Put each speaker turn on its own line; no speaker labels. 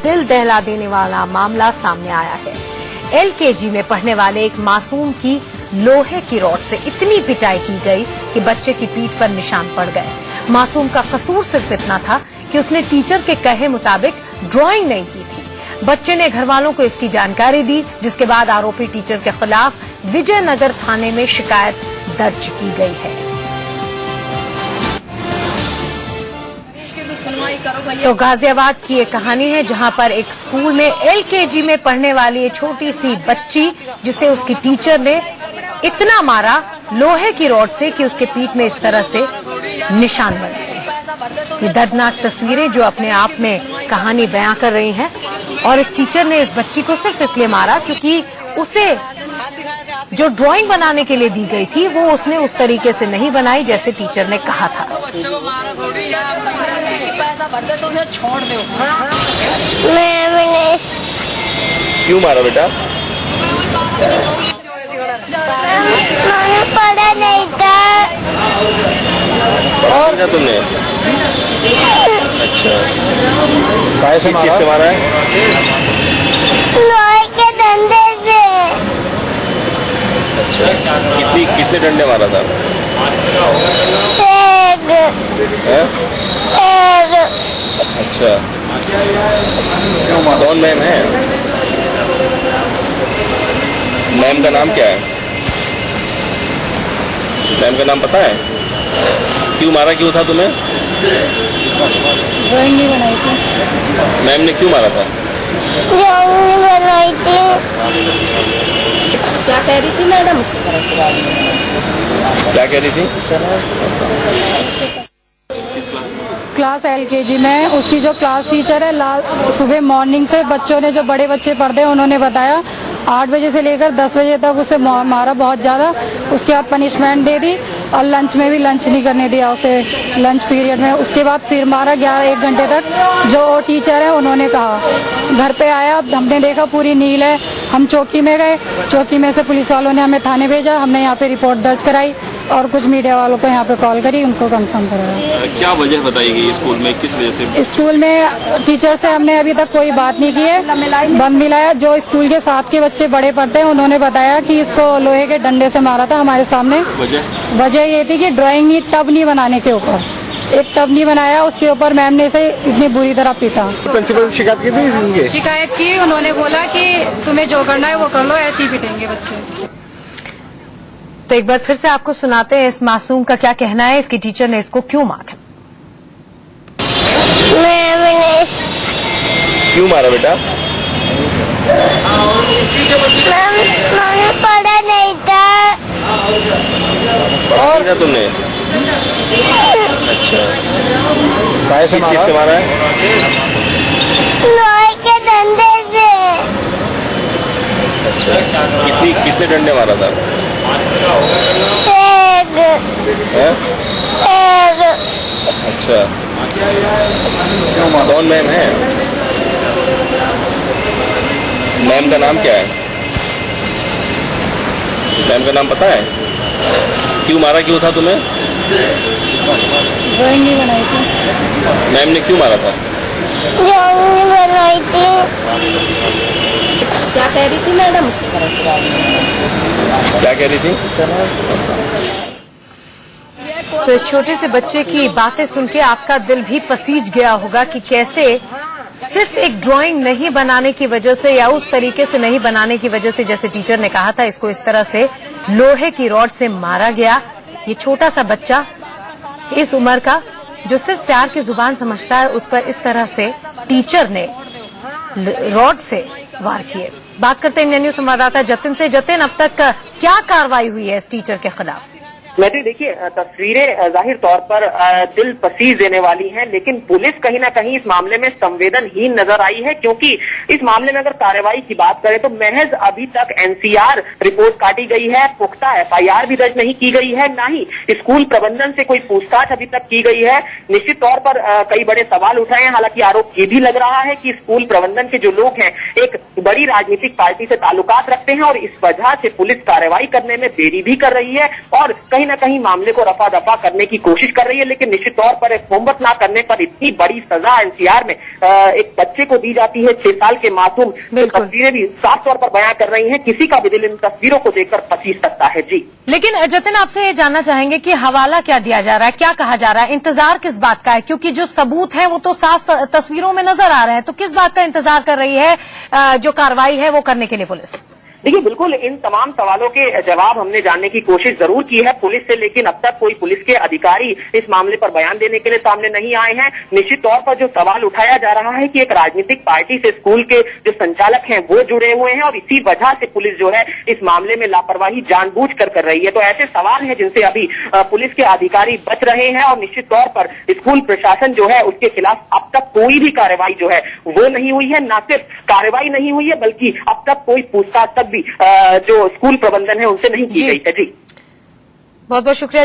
दिल दहला देने वाला मामला सामने आया है। LKG में पढ़ने वाले एक मासूम की लोहे की रॉड से इतनी पिटाई की गई कि बच्चे की पीठ पर निशान पड़ गए। मासूम का कसूर सिर्फ इतना था कि उसने टीचर के कहे मुताबिक ड्राइंग नहीं की थी। बच्चे ने घर वालों को इसकी जानकारी दी, जिसके बाद आरोपी टीचर के खिलाफ विजयनगर थाने में शिकायत दर्ज की गई है। तो गाजियाबाद की एक कहानी है जहां पर एक स्कूल में LKG में पढ़ने वाली एक छोटी सी बच्ची, जिसे उसकी टीचर ने इतना मारा लोहे की रॉड से कि उसके पीठ में इस तरह से निशान बन गए। ये दर्दनाक तस्वीरें जो अपने आप में कहानी बयां कर रही हैं। और इस टीचर ने इस बच्ची को सिर्फ इसलिए मारा क्योंकि उसे जो ड्राइंग बनाने के लिए दी गई थी वो उसने उस तरीके से नहीं बनाई जैसे टीचर ने कहा था।
बच्चों को मारा थोड़ी, पैसा भर दे तो उन्हें छोड़ दो।
मैंने
क्यों मारा बेटा?
मैंने पढ़ा नहीं था।
और क्या तुमने? अच्छा, किस चीज से मारा है?
लोहे के डंडे से।
अच्छा, कितने डंडे मारा था?
एक।
अच्छा, कौन मैम है? मैम का नाम क्या है? मैम का नाम पता है? क्यों मारा, क्यों था तुम्हें?
ड्राइंग नहीं बनाई थी।
मैम ने क्यों मारा था?
ड्राइंग नहीं बनाई थी।
क्या कह रही थी मैडम?
क्या कह रही थी?
क्लास LKG में उसकी जो क्लास टीचर है, सुबह मॉर्निंग से बच्चों ने, जो बड़े बच्चे पढ़ते हैं उन्होंने बताया 8 बजे से लेकर 10 बजे तक उसे मारा बहुत ज्यादा। उसके बाद पनिशमेंट दे दी और लंच में भी लंच नहीं करने दिया उसे, लंच पीरियड में। उसके बाद फिर मारा 1 घंटे तक। जो टीचर है उन्होंने कहा, घर पे आया, हमने देखा पूरी नील है। हम चौकी में गए, चौकी में से पुलिस वालों ने हमें थाने भेजा। हमने यहाँ पे रिपोर्ट दर्ज कराई और कुछ मीडिया वालों को यहाँ पे कॉल करी, उनको कंफर्म कराया।
क्या वजह बताई गई स्कूल में, किस वजह से?
स्कूल में टीचर से हमने अभी तक कोई बात नहीं की है, बंद मिलाया। जो स्कूल के साथ के बच्चे बड़े पढ़ते हैं उन्होंने बताया कि इसको लोहे के डंडे से मारा था हमारे सामने। वजह ये थी कि ड्राइंग ही टब नहीं बनाने के ऊपर, एक टब नहीं बनाया, उसके ऊपर मैम ने इसे इतनी बुरी तरह पीटा।
प्रिंसिपल से शिकायत की थी?
शिकायत की, उन्होंने बोला कि तुम्हें जो करना है वो कर लो, ऐसे ही पीटेंगे बच्चे।
तो एक बार फिर से आपको सुनाते हैं इस मासूम का क्या कहना है, इसकी टीचर ने इसको क्यों मारा।
मैंने
क्यों मारा बेटा?
मैंने पढ़ा नहीं था।
और क्या तुमने? अच्छा, किस चीज से मारा है?
लोहे के डंडे से।
अच्छा, कितने डंडे मारा था?
एक।
अच्छा, कौन मैम है? मैम का नाम क्या है? मैम का नाम पता है? क्यों मारा, क्यों था तुम्हें?
ड्राइंग नहीं बनाई थी।
मैम ने क्यों मारा था?
ड्राइंग नहीं बनाई थी।
क्या कह रही थी मैडम?
क्या कह रही थी?
तो इस छोटे से बच्चे की बातें सुन के आपका दिल भी पसीज गया होगा कि कैसे सिर्फ एक ड्राइंग नहीं बनाने की वजह से या उस तरीके से नहीं बनाने की वजह से, जैसे टीचर ने कहा था, इसको इस तरह से लोहे की रॉड से मारा गया। ये छोटा सा बच्चा इस उम्र का जो सिर्फ प्यार की जुबान समझता है, उस पर इस तरह से टीचर ने रॉड से वार किए। बात करते हैं इंडियन न्यूज संवाददाता जतिन से। जतिन, अब तक क्या कार्रवाई हुई है इस टीचर के खिलाफ?
मैत्री, देखिए, तस्वीरें जाहिर तौर पर दिल पसीज देने वाली हैं, लेकिन पुलिस कहीं ना कहीं इस मामले में संवेदनहीन नजर आई है, क्योंकि इस मामले में अगर कार्रवाई की बात करें तो महज अभी तक NCR रिपोर्ट काटी गई है, पुख्ता FIR भी दर्ज नहीं की गई है, ना ही स्कूल प्रबंधन से कोई पूछताछ अभी तक की गई है। निश्चित तौर पर कई बड़े सवाल उठाए हैं। हालांकि आरोप ये भी लग रहा है कि स्कूल प्रबंधन के जो लोग हैं एक बड़ी राजनीतिक पार्टी से ताल्लुकात रखते हैं और इस वजह से पुलिस कार्रवाई करने में देरी भी कर रही है और कहीं कहीं ना कहीं मामले को रफा दफा करने की कोशिश कर रही है। लेकिन निश्चित तौर पर होमवर्क ना करने पर इतनी बड़ी सजा एनसीआर में एक बच्चे को दी जाती है, 6 साल के मासूम। तो तस्वीरें भी साफ तौर पर बयां कर रही हैं, किसी का भी दिल इन तस्वीरों को देखकर पसीज सकता है। जी
लेकिन जतिन, आपसे ये जानना चाहेंगे कि हवाला क्या दिया जा रहा है, क्या कहा जा रहा है, इंतजार किस बात का है? क्योंकि जो सबूत हैं वो तो साफ तस्वीरों में नजर आ रहे हैं, तो किस बात का इंतजार कर रही है जो कार्रवाई है वो करने के लिए पुलिस?
देखिए, बिल्कुल इन तमाम सवालों के जवाब हमने जानने की कोशिश जरूर की है पुलिस से, लेकिन अब तक कोई पुलिस के अधिकारी इस मामले पर बयान देने के लिए सामने नहीं आए हैं। निश्चित तौर पर जो सवाल उठाया जा रहा है कि एक राजनीतिक पार्टी से स्कूल के जो संचालक हैं वो जुड़े हुए हैं और इसी वजह से पुलिस जो है इस मामले में लापरवाही जानबूझकर कर रही है। तो ऐसे सवाल हैं जिनसे अभी पुलिस के अधिकारी बच रहे हैं और निश्चित तौर पर स्कूल प्रशासन जो है उसके खिलाफ अब तक कोई भी कार्रवाई जो है वो नहीं हुई है। न सिर्फ कार्रवाई नहीं हुई है बल्कि अब तक कोई पूछताछ तक जो स्कूल प्रबंधन है उनसे नहीं की गई है। जी
बहुत बहुत शुक्रिया।